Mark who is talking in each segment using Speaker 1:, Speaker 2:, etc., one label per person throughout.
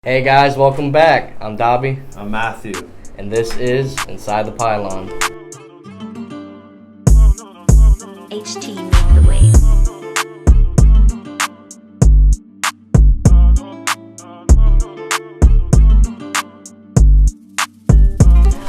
Speaker 1: Hey guys, welcome back. I'm Dobby.
Speaker 2: I'm Matthew.
Speaker 1: And this is Inside the Pylon.
Speaker 3: HT the way.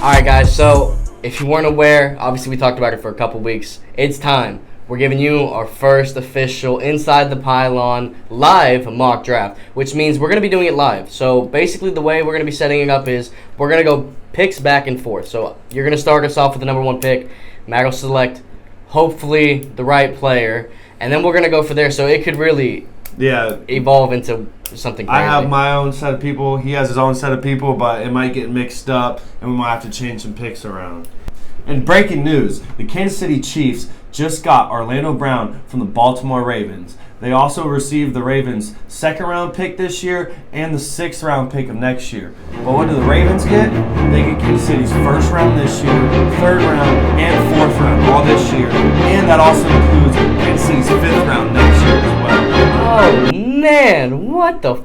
Speaker 1: Alright guys, so if you weren't aware, obviously we talked about it for a couple weeks. It's time. We're giving you our first official Inside the Pylon live mock draft, which means we're going to be doing it live. So basically the way we're going to be setting it up is we're going to go picks back and forth. So you're going to start us off with the number one pick. Matt will select, hopefully, the right player. And then we're going to go for there. So it could really evolve into something crazy.
Speaker 2: I have my own set of people. He has his own set of people, but it might get mixed up, and we might have to change some picks around. And breaking news, the Kansas City Chiefs just got Orlando Brown from the Baltimore Ravens. They also received the Ravens' second-round pick this year and the sixth-round pick of next year. But what do the Ravens get? They get Kansas City's first round this year, third round, and fourth round all this year. And that also includes Kansas City's fifth round next year as well.
Speaker 1: Oh, man. What the...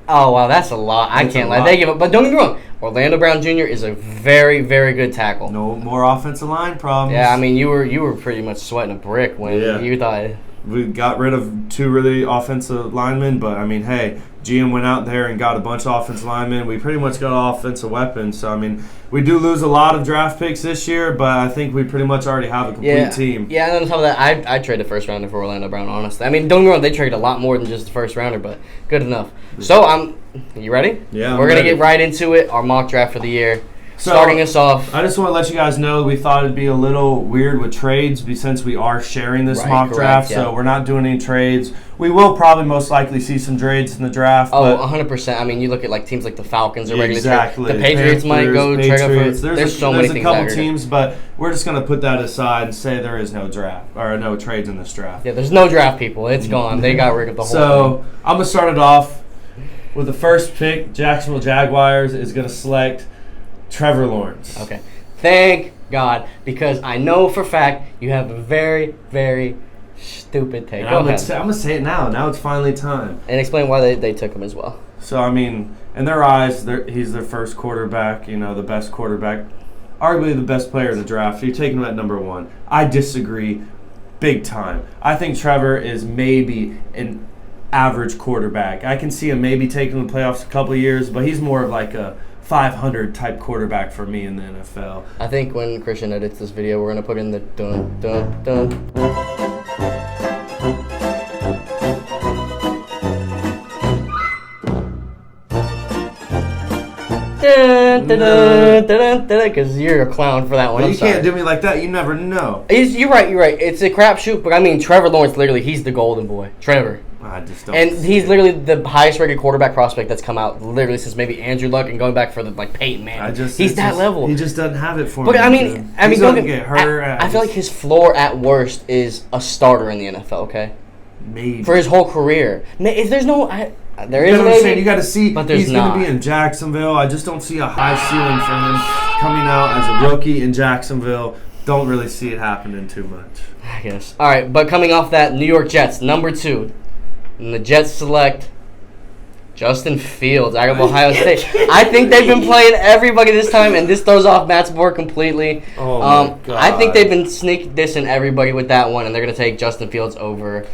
Speaker 1: Oh, wow, that's a lot. I can't lie. They give up. But don't get me wrong. Orlando Brown Jr. is a very, very good tackle.
Speaker 2: No more offensive line problems.
Speaker 1: Yeah, I mean, you were pretty much sweating a brick when you thought...
Speaker 2: We got rid of two really offensive linemen, but, I mean, hey, GM went out there and got a bunch of offensive linemen. We pretty much got offensive weapons. So, I mean, we do lose a lot of draft picks this year, but I think we pretty much already have a complete team.
Speaker 1: Yeah, and on top of that, I'd trade the first rounder for Orlando Brown, honestly. I mean, don't get me wrong, they traded a lot more than just the first rounder, but good enough. So, you ready?
Speaker 2: Yeah,
Speaker 1: We're going to get right into it, our mock draft for the year.
Speaker 2: So,
Speaker 1: starting us off.
Speaker 2: I just want to let you guys know we thought it'd be a little weird with trades since we are sharing this mock draft, so we're not doing any trades. We will probably most likely see some trades in the draft.
Speaker 1: Oh, 100%. I mean, you look at like teams like the Falcons or regular
Speaker 2: exactly.
Speaker 1: The Patriots might go trade up for. There's so many things.
Speaker 2: There's a couple teams, but we're just going to put that aside and say there is no draft or no trades in this draft.
Speaker 1: Yeah, there's no draft, people. It's gone. They got rid of the whole thing.
Speaker 2: So I'm going to start it off with the first pick. Jacksonville Jaguars is going to select Trevor Lawrence.
Speaker 1: Okay. Thank God, because I know for a fact you have a very, very stupid take.
Speaker 2: I'm going to say it now. Now it's finally time.
Speaker 1: And explain why they took him as well.
Speaker 2: So, I mean, in their eyes, he's their first quarterback, the best quarterback, arguably the best player in the draft. So you're taking him at number one. I disagree big time. I think Trevor is maybe an average quarterback. I can see him maybe taking the playoffs a couple of years, but he's more of like a 500 type quarterback for me in the NFL.
Speaker 1: I think when Christian edits this video, we're gonna put in the dun dun dun. Because you're a clown for that one.
Speaker 2: But you can't do me like that. You never know.
Speaker 1: You're right. It's a crapshoot. But I mean, Trevor Lawrence, literally, he's the golden boy. Trevor.
Speaker 2: I just don't.
Speaker 1: And he's literally the highest rated quarterback prospect that's come out literally since maybe Andrew Luck and going back for Peyton Manning. He's that level.
Speaker 2: He just doesn't have it for me.
Speaker 1: But I mean,
Speaker 2: don't get hurt.
Speaker 1: I feel like his floor at worst is a starter in the NFL. Okay.
Speaker 2: Maybe
Speaker 1: for his whole career. If there's no, there is.
Speaker 2: You got to see.
Speaker 1: But there's
Speaker 2: he's going to be in Jacksonville. I just don't see a high ceiling for him coming out as a rookie in Jacksonville. Don't really see it happening too much.
Speaker 1: I guess. All right, but coming off that, New York Jets, number 2. And the Jets select Justin Fields out of Ohio State. I think they've been playing everybody this time, and this throws off Matt's board completely.
Speaker 2: Oh, my God.
Speaker 1: I think they've been sneak dissing everybody with that one, and they're going to take Justin Fields over.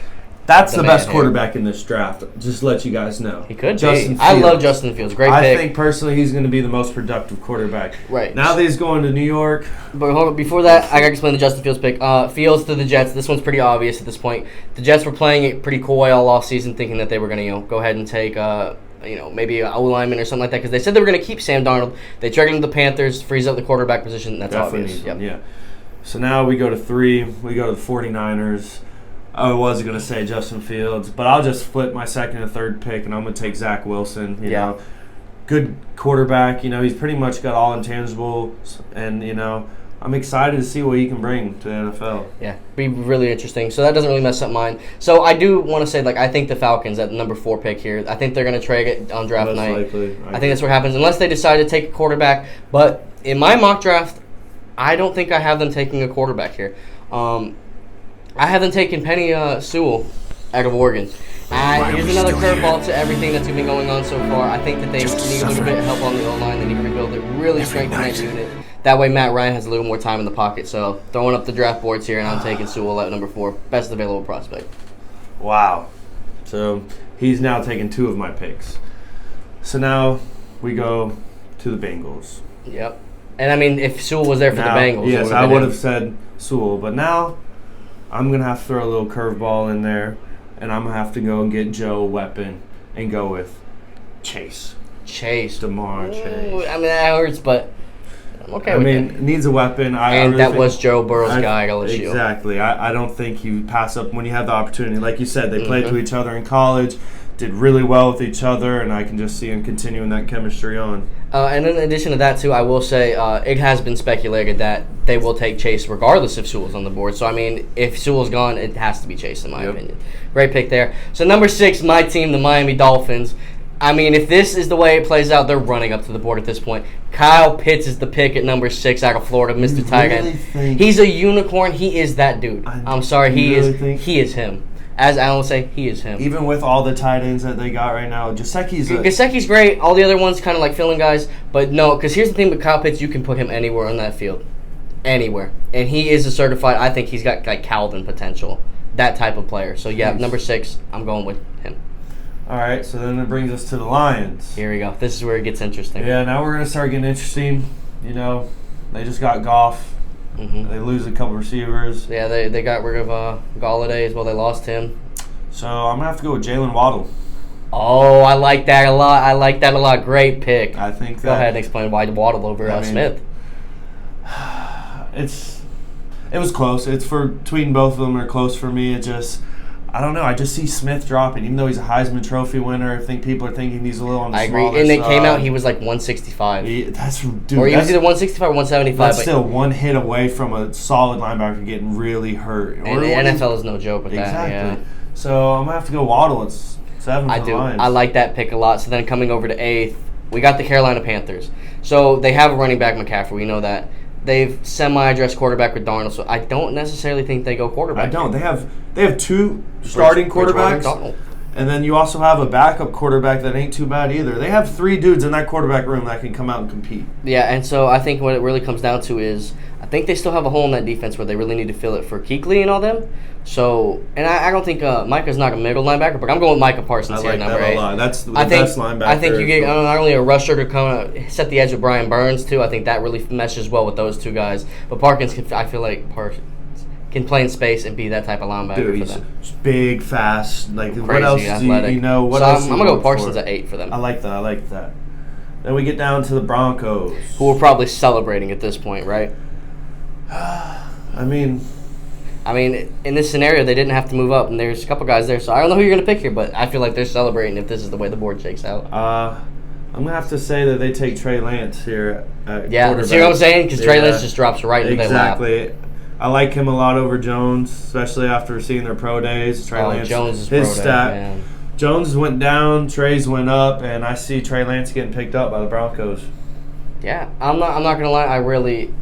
Speaker 2: That's the best quarterback in this draft. Just to let you guys know.
Speaker 1: He could be. I love Justin Fields. Great pick.
Speaker 2: I think personally he's going to be the most productive quarterback.
Speaker 1: Right.
Speaker 2: Now that he's going to New York.
Speaker 1: But hold on, before that, I got to explain the Justin Fields pick. Fields to the Jets. This one's pretty obvious at this point. The Jets were playing it pretty coy all offseason, thinking that they were going to go ahead and take maybe an O-lineman or something like that, because they said they were going to keep Sam Darnold. They traded him to the Panthers, freeze up the quarterback position. That's
Speaker 2: definitely
Speaker 1: obvious. Yep.
Speaker 2: Yeah. So now we go to 3. We go to the 49ers. I was going to say Justin Fields, but I'll just flip my second and third pick, and I'm going to take Zach Wilson. You know, good quarterback. He's pretty much got all intangibles, and, I'm excited to see what he can bring to the NFL.
Speaker 1: Yeah, be really interesting. So that doesn't really mess up mine. So I do want to say, I think the Falcons at number 4 pick here, I think they're going to trade it on draft night.
Speaker 2: Likely.
Speaker 1: I think that's what happens, unless they decide to take a quarterback. But in my mock draft, I don't think I have them taking a quarterback here. I have them taking Penny Sewell out of Oregon. Here's another curveball to everything that's been going on so far. I think that they need a little bit of help on the O-line. They need to rebuild it, really strengthen that unit. That way Matt Ryan has a little more time in the pocket. So throwing up the draft boards here, and I'm taking Sewell at number 4. Best available prospect.
Speaker 2: Wow. So he's now taken 2 of my picks. So now we go to the Bengals.
Speaker 1: Yep. And I mean, if Sewell was there for
Speaker 2: Now,
Speaker 1: the Bengals,
Speaker 2: yes, I would have said Sewell. But now I'm going to have to throw a little curveball in there, and I'm going to have to go and get Joe a weapon and go with Chase. DeMar Chase.
Speaker 1: I mean, that hurts, but I'm okay with it.
Speaker 2: It needs a weapon.
Speaker 1: And that was Joe Burrow's guy at LSU.
Speaker 2: Exactly. I don't think you pass up when you have the opportunity. Like you said, they played to each other in college, did really well with each other, and I can just see them continuing that chemistry on.
Speaker 1: And in addition to that, too, I will say it has been speculated that they will take Chase regardless if Sewell's on the board. So, I mean, if Sewell's gone, it has to be Chase, in my opinion. Great pick there. So, number 6, my team, the Miami Dolphins. I mean, if this is the way it plays out, they're running up to the board at this point. Kyle Pitts is the pick at number 6 out of Florida, Mr. Tight End. He's a unicorn. He is that dude. I'm sorry. He is him. As Alan would say, he is him.
Speaker 2: Even with all the tight ends that they got right now,
Speaker 1: Gesicki's great. All the other ones kind of like filling guys. But no, because here's the thing with Kyle Pitts, you can put him anywhere on that field. Anywhere. And he is a certified, I think he's got like Calvin potential. That type of player. So, yeah, number 6, I'm going with him.
Speaker 2: All right, so then it brings us to the Lions.
Speaker 1: Here we go. This is where it gets interesting.
Speaker 2: Yeah, now we're going to start getting interesting. You know, they just got Goff. They lose a couple receivers.
Speaker 1: Yeah, they got rid of Galladay as well. They lost him.
Speaker 2: So I'm going to have to go with Jalen Waddle.
Speaker 1: Oh, I like that a lot. Great pick.
Speaker 2: I think that.
Speaker 1: Go ahead and explain why Waddle over Smith.
Speaker 2: It was close. It's between both of them are close for me. I don't know. I just see Smith dropping, even though he's a Heisman Trophy winner. I think people are thinking he's a little on the smaller side.
Speaker 1: I agree. And it came out he was like 165.
Speaker 2: He was
Speaker 1: either 165 or 175.
Speaker 2: That's still one hit away from a solid linebacker getting really hurt.
Speaker 1: And the NFL is no joke with that.
Speaker 2: Exactly. Yeah. So I'm gonna have to go Waddle. It's 7 for the Lions.
Speaker 1: I like that pick a lot. So then coming over to 8th, we got the Carolina Panthers. So they have a running back, McCaffrey. We know that. They've semi-addressed quarterback with Darnold, so I don't necessarily think they go quarterback.
Speaker 2: I don't. They have 2 starting quarterbacks, and then you also have a backup quarterback that ain't too bad either. They have 3 dudes in that quarterback room that can come out and compete.
Speaker 1: Yeah, and so I think what it really comes down to is I think they still have a hole in that defense where they really need to fill it for Kuechly and all them. So, and I don't think Micah's not a middle linebacker, but I'm going with Micah Parsons here at number 8.
Speaker 2: I like that a lot. That's the best linebacker.
Speaker 1: I think you get not only a rusher to come set the edge with Brian Burns, too. I think that really meshes well with those 2 guys. But I feel like Parsons can play in space and be that type of linebacker
Speaker 2: for them. He's big, fast. Like,
Speaker 1: crazy,
Speaker 2: what else
Speaker 1: athletic.
Speaker 2: You know? What
Speaker 1: so
Speaker 2: else
Speaker 1: I'm going to go Parsons at 8 for them.
Speaker 2: I like that. Then we get down to the Broncos.
Speaker 1: Who are probably celebrating at this point, right?
Speaker 2: I mean,
Speaker 1: in this scenario, they didn't have to move up, and there's a couple guys there, so I don't know who you're going to pick here, but I feel like they're celebrating if this is the way the board shakes out.
Speaker 2: I'm going to have to say that they take Trey Lance here at quarterback.
Speaker 1: See what I'm saying? Because Trey Lance just drops right into their lap.
Speaker 2: Exactly. I like him a lot over Jones, especially after seeing their pro days. Trey Lance,
Speaker 1: Jones'
Speaker 2: his
Speaker 1: pro
Speaker 2: stat.
Speaker 1: day, man.
Speaker 2: Jones went down, Trey's went up, and I see Trey Lance getting picked up by the Broncos.
Speaker 1: Yeah, I'm not gonna lie. I really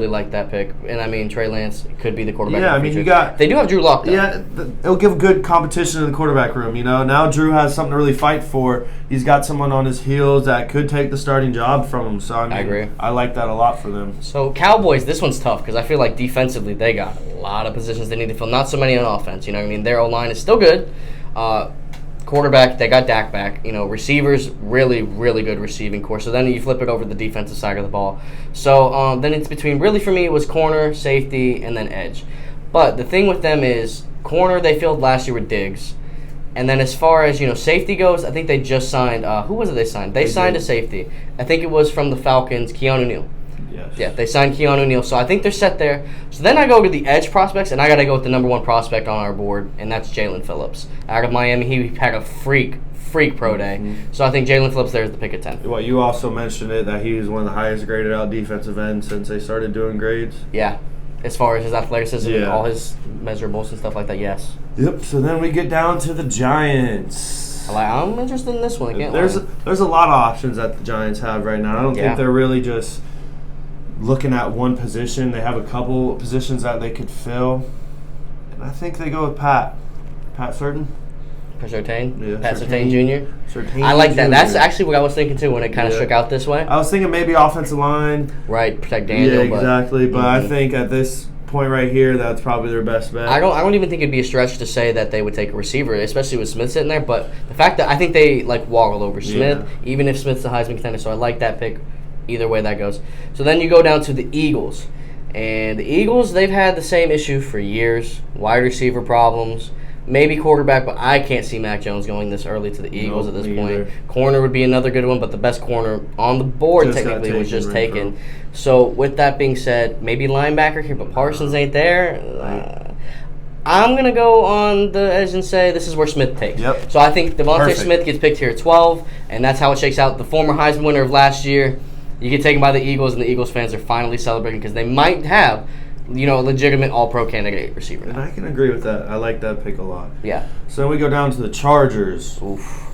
Speaker 1: like that pick, and I mean Trey Lance could be the quarterback.
Speaker 2: Yeah,
Speaker 1: of the future.
Speaker 2: they
Speaker 1: do have Drew Lock though.
Speaker 2: Yeah, it'll give good competition in the quarterback room. You know, now Drew has something to really fight for. He's got someone on his heels that could take the starting job from him. So I
Speaker 1: agree.
Speaker 2: I like that a lot for them.
Speaker 1: So Cowboys, this one's tough because I feel like defensively they got a lot of positions they need to fill. Not so many on offense. You know what I mean? Their O-line is still good. Quarterback, they got Dak back. You know, receivers, really, really good receiving core. So then you flip it over the defensive side of the ball. So then it's between, really for me, it was corner, safety, and then edge. But the thing with them is, corner they filled last year with Diggs. And then as far as, safety goes, I think they just signed, who was it they signed? They signed a safety. I think it was from the Falcons, Keanu Neal.
Speaker 2: Yes.
Speaker 1: Yeah, they signed Keanu Neal. So I think they're set there. So then I go to the edge prospects, and I got to go with the number 1 prospect on our board, and that's Jalen Phillips. Out of Miami, he had a freak pro day. Mm-hmm. So I think Jalen Phillips there is the pick at 10.
Speaker 2: Well, you also mentioned it that he was one of the highest graded out defensive ends since they started doing grades.
Speaker 1: Yeah, as far as his athleticism and all his measurables and stuff like that, yes.
Speaker 2: Yep, so then we get down to the Giants.
Speaker 1: I'm interested in this one.
Speaker 2: There's a lot of options that the Giants have right now. I don't think they're really just looking at one position. They have a couple positions that they could fill. And I think they go with Pat Certain.
Speaker 1: For Surtain?
Speaker 2: Yeah,
Speaker 1: Pat
Speaker 2: Surtain.
Speaker 1: Surtain Jr.?
Speaker 2: Surtain
Speaker 1: I like that.
Speaker 2: Jr.
Speaker 1: That's actually what I was thinking too when it kind of shook out this way.
Speaker 2: I was thinking maybe offensive line.
Speaker 1: Right, protect Daniel.
Speaker 2: Yeah, exactly. But I think at this point right here, that's probably their best bet.
Speaker 1: I don't even think it'd be a stretch to say that they would take a receiver, especially with Smith sitting there. But the fact that I think they like woggle over Smith, even if Smith's the Heisman contender. So I like that pick. Either way that goes. So then you go down to the Eagles. And the Eagles, they've had the same issue for years. Wide receiver problems. Maybe quarterback, but I can't see Mac Jones going this early to the Eagles at this point.
Speaker 2: Either.
Speaker 1: Corner would be another good one, but the best corner on the board technically was just taken. So with that being said, maybe linebacker here, but Parsons ain't there. I'm going to go on the edge and say this is where Smith takes.
Speaker 2: Yep.
Speaker 1: So I think Devontae Smith gets picked here at 12, and that's how it shakes out. The former Heisman winner of last year, you get taken by the Eagles, and the Eagles fans are finally celebrating because they might have, a legitimate All-Pro candidate receiver.
Speaker 2: And I can agree with that. I like that pick a lot.
Speaker 1: Yeah.
Speaker 2: So then we go down to the Chargers.
Speaker 1: Oof.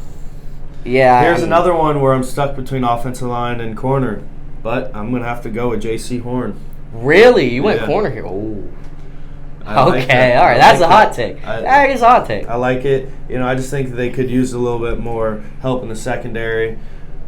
Speaker 1: Yeah.
Speaker 2: Here's another one where I'm stuck between offensive line and corner, but I'm going to have to go with J.C. Horn.
Speaker 1: Really? You went corner here? Oh. Okay, all right.
Speaker 2: That's
Speaker 1: a hot take. That is a hot take.
Speaker 2: I like it. I just think they could use a little bit more help in the secondary.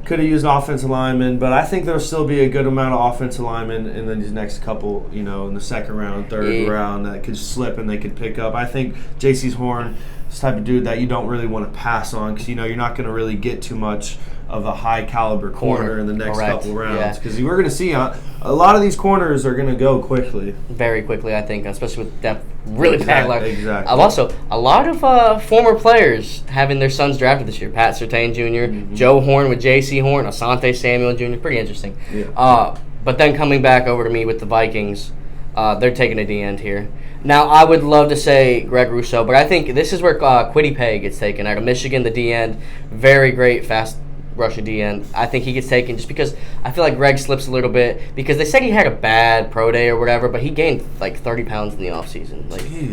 Speaker 2: Could have used an offensive lineman, but I think there'll still be a good amount of offensive linemen in these next couple, in the second round, third round that could slip and they could pick up. I think J.C. Horn is the type of dude that you don't really want to pass on because, you're not going to really get too much of a high caliber corner in the next couple rounds because we're going to see a lot of these corners are going to go quickly. Very
Speaker 1: quickly, I think, especially with depth. Really bad luck.
Speaker 2: Exactly.
Speaker 1: Also, a lot of former players having their sons drafted this year. Pat Surtain Jr., Joe Horn with J.C. Horn, Asante Samuel Jr. Pretty interesting.
Speaker 2: Yeah.
Speaker 1: But then coming back over to me with the Vikings, they're taking a D-end here. Now, I would love to say Greg Rousseau, but I think this is where Kwity Paye gets taken out of Michigan, the D-end. Very great, fast rushing D-end. I think he gets taken just because I feel like Greg slips a little bit because they said he had a bad pro day or whatever, but he gained like 30 pounds in the offseason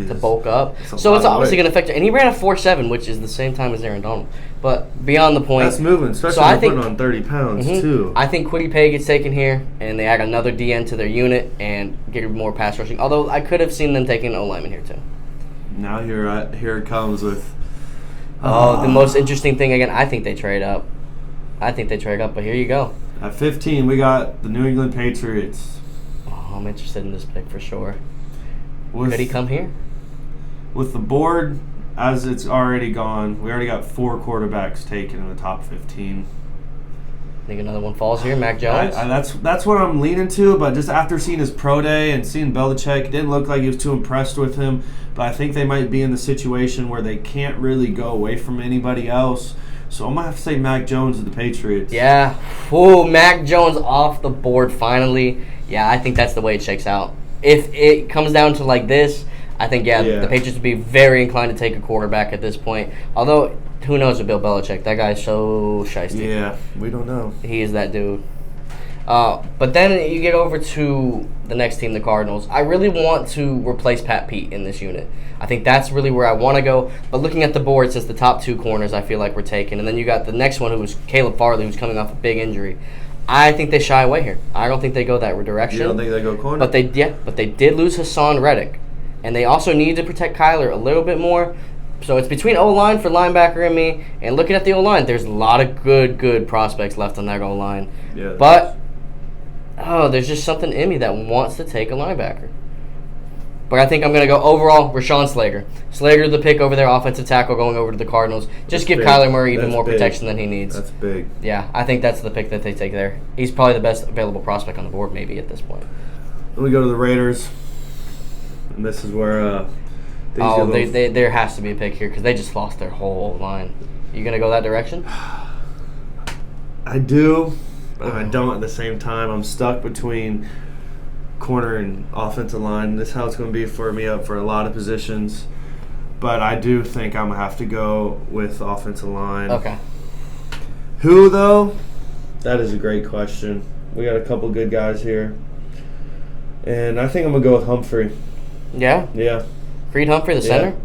Speaker 1: to bulk up. So it's obviously going to affect him. And he ran a 4.7, which is the same time as Aaron Donald. But beyond the point.
Speaker 2: That's moving, especially when putting on 30 pounds too.
Speaker 1: I think Kwity Paye gets taken here, and they add another D-end to their unit and get more pass rushing. Although I could have seen them taking an O-lineman here too.
Speaker 2: Now here it comes with.
Speaker 1: The most interesting thing again. I think they trade up. But here you go.
Speaker 2: At 15, we got the New England Patriots.
Speaker 1: Oh, I'm interested in this pick for sure. Could he come here?
Speaker 2: With the board as it's already gone, we already got 4 quarterbacks taken in the top 15.
Speaker 1: Think another one falls here, Mac Jones?
Speaker 2: That's what I'm leaning to, but just after seeing his pro day and seeing Belichick, it didn't look like he was too impressed with him. But I think they might be in the situation where they can't really go away from anybody else. So I'm going to have to say Mac Jones of the Patriots.
Speaker 1: Yeah. Ooh, Mac Jones off the board finally. Yeah, I think that's the way it shakes out. If it comes down to like this, I think, the Patriots would be very inclined to take a quarterback at this point. Although, who knows with Bill Belichick? That guy's so shiesty.
Speaker 2: Yeah, we don't know.
Speaker 1: He is that dude. But then you get over to the next team, the Cardinals. I really want to replace Pat Pete in this unit. I think that's really where I want to go. But looking at the board, it says the top 2 corners I feel like we're taking. And then you got the next one, who was Caleb Farley, who's coming off a big injury. I think they shy away here. I don't think they go that direction.
Speaker 2: You don't think they go corner?
Speaker 1: But they did lose Hassan Reddick. And they also need to protect Kyler a little bit more. So it's between O-line for linebacker and me. And looking at the O-line, there's a lot of good prospects left on that O-line.
Speaker 2: Yeah,
Speaker 1: but, there's just something in me that wants to take a linebacker. But I think I'm going to go overall Rashawn Slater. Slater, the pick over there, offensive tackle going over to the Cardinals. Just give Kyler Murray even more protection than he needs.
Speaker 2: That's big.
Speaker 1: Yeah, I think that's the pick that they take there. He's probably the best available prospect on the board maybe at this point.
Speaker 2: Then we go to the Raiders. And this is where
Speaker 1: there has to be a pick here because they just lost their whole line. You going to go that direction?
Speaker 2: I do, but I don't at the same time. I'm stuck between corner and offensive line. This is how it's going to be for me up for a lot of positions. But I do think I'm going to have to go with offensive line.
Speaker 1: Okay.
Speaker 2: Who, though? That is a great question. We got a couple good guys here. And I think I'm going to go with Humphrey.
Speaker 1: Yeah?
Speaker 2: Yeah.
Speaker 1: Creed Humphrey, the center?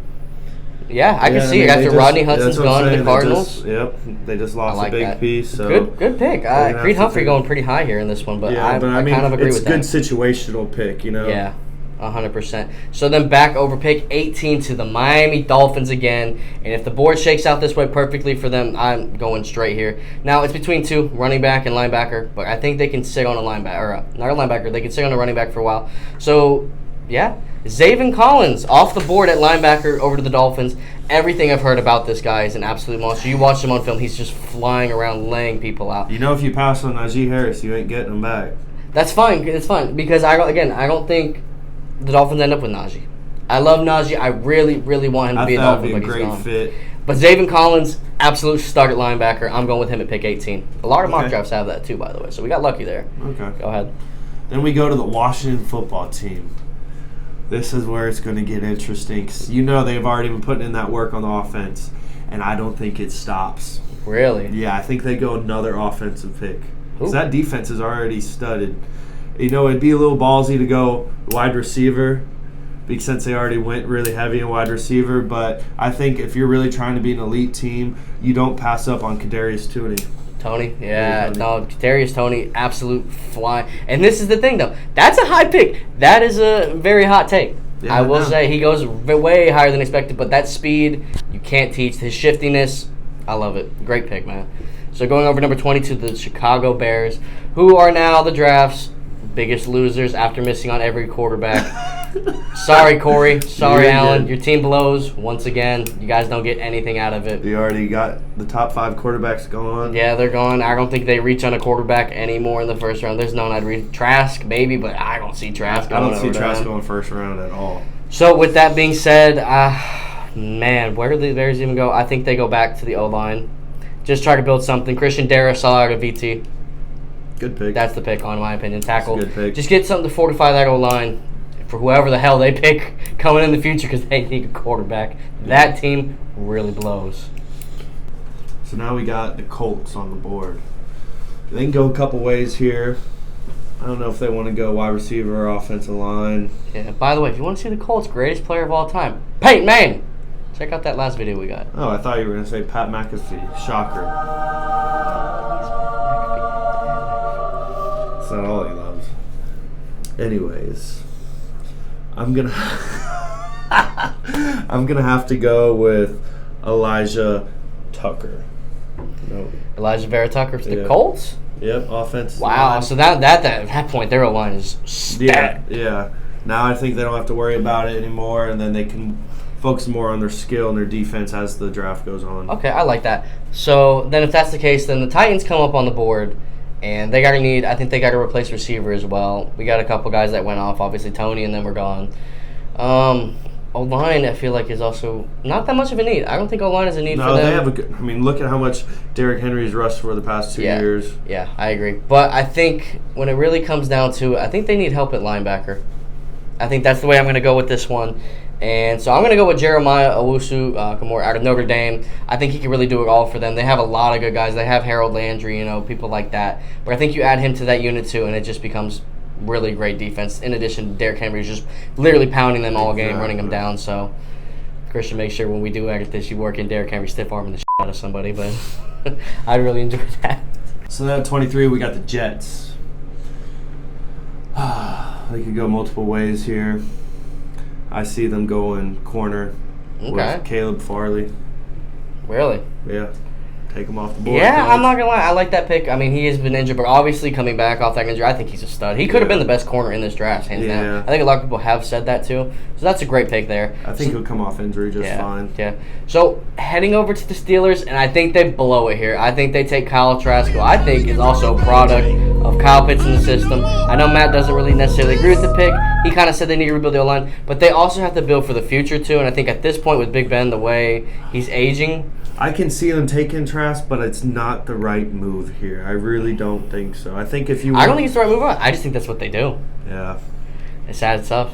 Speaker 1: Yeah, I can see it. After Rodney Hudson's gone to the Cardinals.
Speaker 2: They just lost a big piece. So
Speaker 1: good pick. Creed Humphrey going pretty high here in this one, but I kind of agree with that.
Speaker 2: It's a good situational pick,
Speaker 1: Yeah. 100%. So then back over pick 18 to the Miami Dolphins again. And if the board shakes out this way perfectly for them, I'm going straight here. Now, it's between two, running back and linebacker. But I think they can sit on a linebacker. Or not a linebacker. They can sit on a running back for a while. So, yeah. Zaven Collins off the board at linebacker over to the Dolphins. Everything I've heard about this guy is an absolute monster. You watch him on film, he's just flying around, laying people out.
Speaker 2: You know, if you pass on Najee Harris, you ain't getting him back.
Speaker 1: That's fine. It's fine. Because, I don't think the Dolphins end up with Najee. I love Najee. I really, really want him to be a Dolphin, but he's gone.
Speaker 2: Great fit.
Speaker 1: But Zaven Collins, absolute stud at linebacker. I'm going with him at pick 18. A lot of mock drafts have that too, by the way. So we got lucky there.
Speaker 2: Okay.
Speaker 1: Go ahead.
Speaker 2: Then we go to the Washington football team. This is where it's going to get interesting. 'Cause you know they've already been putting in that work on the offense, and I don't think it stops.
Speaker 1: Really?
Speaker 2: Yeah, I think they go another offensive pick. Because
Speaker 1: Ooh.
Speaker 2: that defense is already studded. You know, it'd be a little ballsy to go wide receiver since they already went really heavy in wide receiver. But I think if you're really trying to be an elite team, you don't pass up on Kadarius Toney.
Speaker 1: Toney? Yeah. No, Kadarius Toney, absolute fly. And this is the thing, though. That's a high pick. That is a very hot take.
Speaker 2: Yeah,
Speaker 1: I will say he goes way higher than expected. But that speed, you can't teach. His shiftiness, I love it. Great pick, man. So going over number 22, the Chicago Bears, who are now the draft's biggest losers after missing on every quarterback. Sorry, Corey. Sorry, Alan. Your team blows once again. You guys don't get anything out of it.
Speaker 2: You already got the top 5 quarterbacks going.
Speaker 1: Yeah, they're gone. I don't think they reach on a quarterback anymore in the first round. There's no one I'd read. Trask, maybe, but I don't see Trask going.
Speaker 2: I don't see Trask going first round at all.
Speaker 1: So with that being said, man, where do the Bears even go? I think they go back to the O-line. Just try to build something. Christian Darrisaw out of VT.
Speaker 2: Good pick.
Speaker 1: That's the pick, in my opinion. Tackle.
Speaker 2: Good pick.
Speaker 1: Just get something to fortify that O-line for whoever the hell they pick coming in the future because they need a quarterback. That team really blows.
Speaker 2: So now we got the Colts on the board. They can go a couple ways here. I don't know if they want to go wide receiver or offensive line.
Speaker 1: Yeah. By the way, if you want to see the Colts' greatest player of all time, Peyton Manning. Check out that last video we got.
Speaker 2: Oh, I thought you were going to say Pat McAfee. Shocker. That's not all he loves. Anyways, I'm gonna have to go with Elijah Tucker. No.
Speaker 1: Elijah Vera Tucker for the Colts?
Speaker 2: Yep, offense.
Speaker 1: Wow,
Speaker 2: line.
Speaker 1: so at that point, their line is stacked.
Speaker 2: Yeah. Now I think they don't have to worry about it anymore, and then they can focus more on their skill and their defense as the draft goes on.
Speaker 1: Okay, I like that. So then if that's the case, then the Titans come up on the board, and I think they got to replace receiver as well. We got a couple guys that went off, obviously Toney, and then we're gone. O-line, I feel like, is also not that much of a need. I don't think O-line is a need for them.
Speaker 2: No, they have a good. I mean, look at how much Derrick Henry's rushed for the past 2 years.
Speaker 1: Yeah, I agree. But I think when it really comes down to it, I think they need help at linebacker. I think that's the way I'm going to go with this one. And so I'm going to go with Jeremiah Owusu-Koramoah out of Notre Dame. I think he can really do it all for them. They have a lot of good guys. They have Harold Landry, people like that. But I think you add him to that unit too, and it just becomes really great defense. In addition, Derrick Henry's just literally pounding them all game, running them down. So, Christian, make sure when we do edit this, you work in Derrick Henry stiff arming the shit out of somebody. But I really enjoy that.
Speaker 2: So then at 23, we got the Jets. They could go multiple ways here. I see them going corner with Caleb Farley.
Speaker 1: Really?
Speaker 2: Yeah. Take him off the board.
Speaker 1: Yeah, I'm not going to lie. I like that pick. I mean, he has been injured, but obviously coming back off that injury, I think he's a stud. He could have been the best corner in this draft, hands down. I think a lot of people have said that too. So that's a great pick there.
Speaker 2: I think he'll come off injury just fine.
Speaker 1: Yeah. So heading over to the Steelers, and I think they blow it here. I think they take Kyle Trask, who I think is also a product of Kyle Pitts in the system. I know Matt doesn't really necessarily agree with the pick. He kind of said they need to rebuild the O-line, but they also have to build for the future too. And I think at this point with Big Ben, the way he's aging,
Speaker 2: I can see them taking Trask, but it's not the right move here. I really don't think so. I think if you
Speaker 1: I don't think it's the right move. I just think that's what they do.
Speaker 2: Yeah.
Speaker 1: It's sad stuff.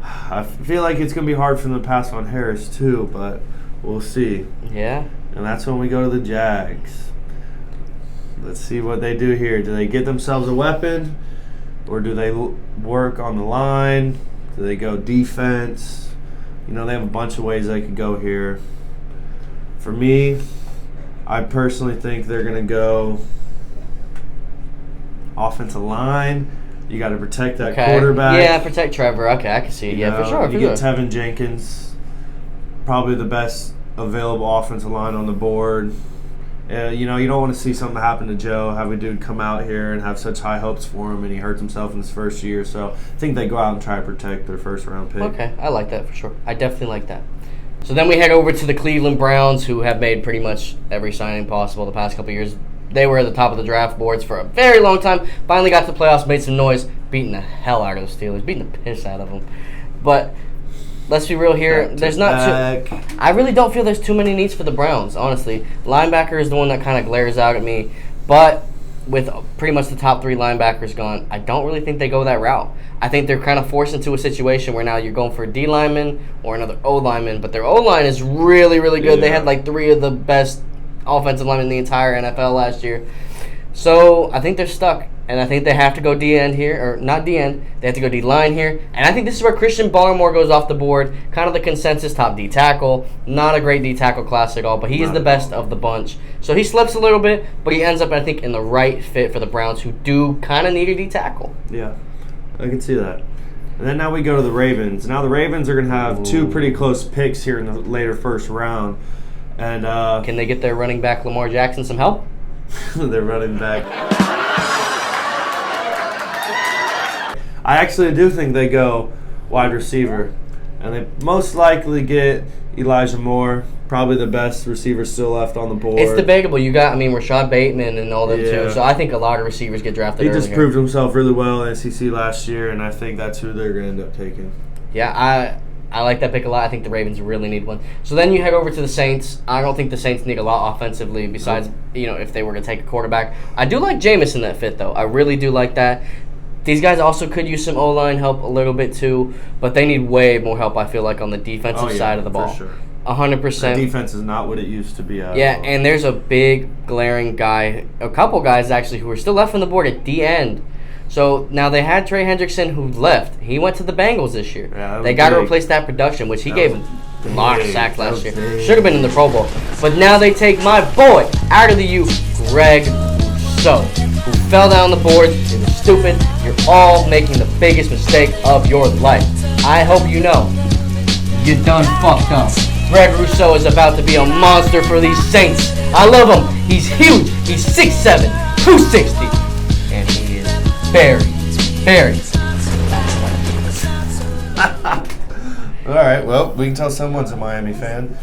Speaker 2: I feel like it's going to be hard for them to pass on Harris too, but we'll see.
Speaker 1: Yeah.
Speaker 2: And that's when we go to the Jags. Let's see what they do here. Do they get themselves a weapon, or do they work on the line? Do they go defense? They have a bunch of ways they could go here. For me, I personally think they're going to go offensive line. You got to protect that quarterback.
Speaker 1: Yeah, protect Trevor. Okay, I can see it. Yeah, for sure.
Speaker 2: You get Tevin Jenkins, probably the best available offensive line on the board. You don't want to see something happen to Joe, have a dude come out here and have such high hopes for him, and he hurts himself in his first year. So I think they go out and try to protect their first-round pick.
Speaker 1: Okay, I like that for sure. I definitely like that. So then we head over to the Cleveland Browns, who have made pretty much every signing possible the past couple of years. They were at the top of the draft boards for a very long time. Finally got to the playoffs, made some noise, beating the hell out of the Steelers, beating the piss out of them. But let's be real here. There's not too. I really don't feel there's too many needs for the Browns, honestly. Linebacker is the one that kind of glares out at me. But with pretty much the top 3 linebackers gone, I don't really think they go that route. I think they're kind of forced into a situation where now you're going for a D lineman or another O lineman, but their O line is really, really good. They had like 3 of the best offensive linemen in the entire NFL last year. So I think they're stuck, and I think they have to go D-end here, or not D-end, they have to go D-line here. And I think this is where Christian Barmore goes off the board, kind of the consensus top D tackle. Not a great D tackle class at all, but he is the best of the bunch. So he slips a little bit, but he ends up, I think, in the right fit for the Browns, who do kind of need a D tackle.
Speaker 2: Yeah, I can see that. And then now we go to the Ravens. Now the Ravens are going to have 2 pretty close picks here in the later first round. And
Speaker 1: can they get their running back Lamar Jackson some help?
Speaker 2: Their running back. I actually do think they go wide receiver, and they most likely get Elijah Moore, probably the best receiver still left on the board.
Speaker 1: It's debatable. You got, Rashad Bateman and all them too. So I think a lot of receivers get drafted.
Speaker 2: He just proved himself really well in SEC last year, and I think that's who they're going to end up taking.
Speaker 1: Yeah, I like that pick a lot. I think the Ravens really need one. So then you head over to the Saints. I don't think the Saints need a lot offensively besides, if they were to take a quarterback. I do like Jameis in that fit, though. I really do like that. These guys also could use some O-line help a little bit, too, but they need way more help, I feel like, on the defensive side of the ball.
Speaker 2: For sure.
Speaker 1: 100%.
Speaker 2: The defense is not what it used to be.
Speaker 1: And there's a big, glaring guy, a couple guys, actually, who are still left on the board at the end. So now they had Trey Hendrickson, who left. He went to the Bengals this year.
Speaker 2: Yeah,
Speaker 1: they got to replace that production, which he gave a lot of sacks last year. Should have been in the Pro Bowl. But now they take my boy out of the youth, Greg Rousseau, who fell down the board. It was stupid. You're all making the biggest mistake of your life. I hope you know you done fucked up. Greg Rousseau is about to be a monster for these Saints. I love him. He's huge. He's 6'7", 260. And he is very.
Speaker 2: All right, well, we can tell someone's a Miami fan.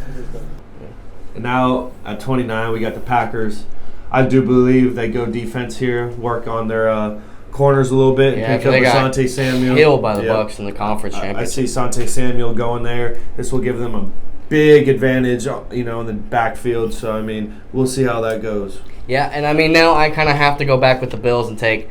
Speaker 2: And now at 29, we got the Packers. I do believe they go defense here, work on their corners a little bit, and pick up Asante Samuel.
Speaker 1: Killed by the Bucs in the conference championship.
Speaker 2: I see Asante Samuel going there. This will give them a big advantage, in the backfield. So, we'll see how that goes.
Speaker 1: Yeah, and now I kind of have to go back with the Bills and take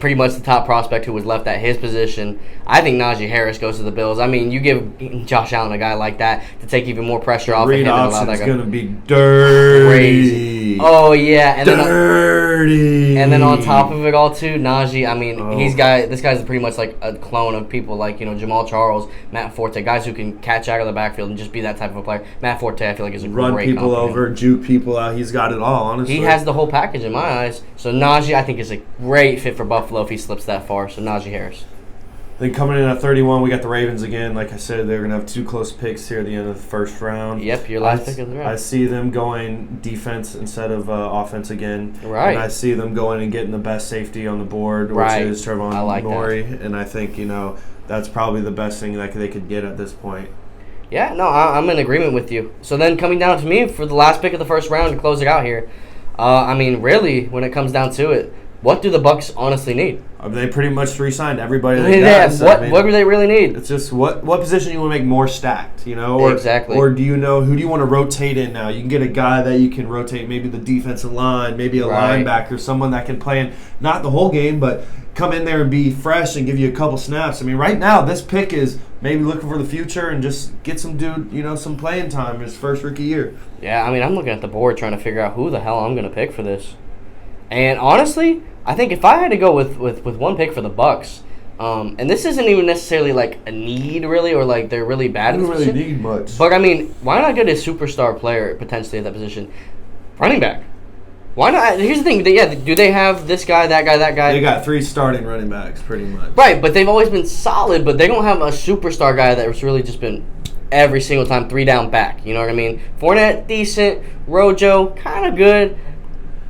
Speaker 1: pretty much the top prospect who was left at his position. I think Najee Harris goes to the Bills. You give Josh Allen a guy like that to take even more pressure off of him. Reed
Speaker 2: Option's going to be dirty.
Speaker 1: Crazy. Oh, yeah. And
Speaker 2: dirty.
Speaker 1: And then on top of it all, too, Najee, this guy's pretty much like a clone of people like, Jamal Charles, Matt Forte, guys who can catch out of the backfield and just be that type of a player. Matt Forte, I feel like, is a great
Speaker 2: run people over, juke people out. He's got it all, honestly.
Speaker 1: He has the whole package in my eyes. So Najee, I think, is a great fit for Buffalo if he slips that far. So Najee Harris.
Speaker 2: Then coming in at 31, we got the Ravens again. Like I said, they're going to have 2 close picks here at the end of the first round.
Speaker 1: Yep, your last pick of the round.
Speaker 2: I see them going defense instead of offense again.
Speaker 1: Right.
Speaker 2: And I see them going and getting the best safety on the board, which is Trevon Norrie. And I think, that's probably the best thing that they could get at this point.
Speaker 1: Yeah, no, I'm in agreement with you. So then coming down to me for the last pick of the first round to close it out here, really, when it comes down to it, what do the Bucs honestly need?
Speaker 2: They pretty much re-signed everybody they got.
Speaker 1: What do they really need?
Speaker 2: It's just what position you want to make more stacked,
Speaker 1: Exactly.
Speaker 2: Or do you know who do you want to rotate in now? You can get a guy that you can rotate, maybe the defensive line, maybe a linebacker, someone that can play in not the whole game, but come in there and be fresh and give you a couple snaps. Right now this pick is maybe looking for the future and just get some dude, some playing time in his first rookie year.
Speaker 1: Yeah, I'm looking at the board trying to figure out who the hell I'm going to pick for this. And honestly, I think if I had to go with one pick for the Bucs, and this isn't even necessarily like a need really, or like they're really bad.
Speaker 2: They don't really need much.
Speaker 1: But why not get a superstar player potentially at that position? Running back. Why not? Here's the thing. Do they have this guy, that guy, that guy?
Speaker 2: They got 3 starting running backs, pretty much.
Speaker 1: Right, but they've always been solid, but they don't have a superstar guy that's really just been every single time 3 down back. You know what I mean? Fournette, decent. Rojo, kind of good.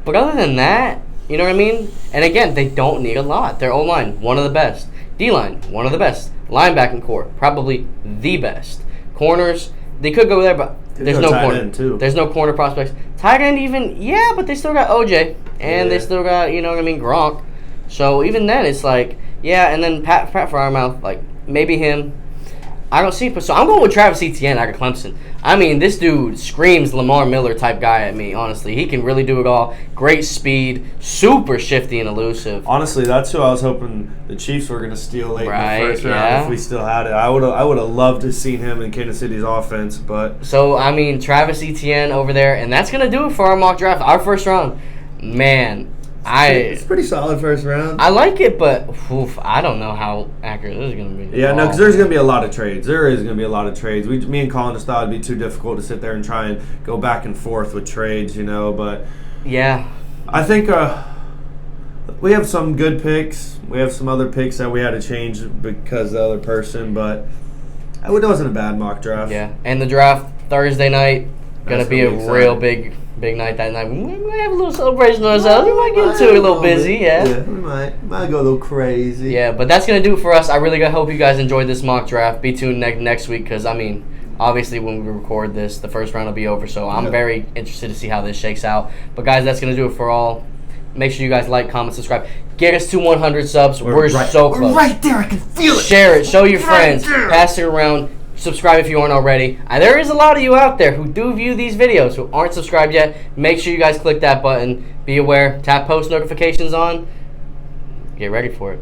Speaker 1: But other than that, you know what I mean? And again, they don't need a lot. Their O-line, one of the best. D-line, one of the best. Linebacking core, probably the best. Corners, they could go there, but there's no corner. There's no corner prospects. Tight end even, yeah, but they still got OJ. And they still got, you know what I mean, Gronk. So even then, it's like, yeah, and then Pat Fryermouth, like, maybe him. I don't see, so I'm going with Travis Etienne out of Clemson. I mean, this dude screams Lamar Miller type guy at me, honestly. He can really do it all. Great speed, super shifty and elusive.
Speaker 2: Honestly, that's who I was hoping the Chiefs were going to steal late in the first round if we still had it. I would have loved to have seen him in Kansas City's offense, but...
Speaker 1: So, I mean, Travis Etienne over there, and that's going to do it for our mock draft. Our first round, man...
Speaker 2: It's pretty solid first round.
Speaker 1: I like it, but I don't know how accurate this is going to be.
Speaker 2: Yeah, no, because there's going to be a lot of trades. There is going to be a lot of trades. Me and Colin just thought it'd be too difficult to sit there and try and go back and forth with trades, you know. But
Speaker 1: yeah,
Speaker 2: I think we have some good picks. We have some other picks that we had to change because of the other person, but it wasn't a bad mock draft.
Speaker 1: Yeah, and the draft Thursday night going to be a real big night that night. We might have a little celebration ourselves. We might get into it a little busy, yeah.
Speaker 2: Yeah, we might go a little crazy.
Speaker 1: Yeah, but that's going to do it for us. I really hope you guys enjoyed this mock draft. Be tuned next week because, I mean, obviously when we record this, the first round will be over, so I'm very interested to see how this shakes out. But, guys, that's going to do it for all. Make sure you guys like, comment, subscribe. Get us to 100 subs. We're so close.
Speaker 2: We're right there. I can feel it.
Speaker 1: Share it. Show your friends. Pass it around. Subscribe if you aren't already. There is a lot of you out there who do view these videos who aren't subscribed yet. Make sure you guys click that button. Be aware. Tap post notifications on. Get ready for it.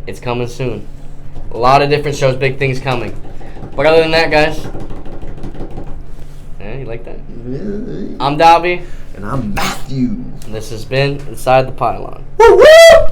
Speaker 1: It's coming soon. A lot of different shows, big things coming. But other than that, guys. You like that? I'm Dobby.
Speaker 2: And I'm Matthew.
Speaker 1: And this has been Inside the Pylon.
Speaker 2: Woo woo!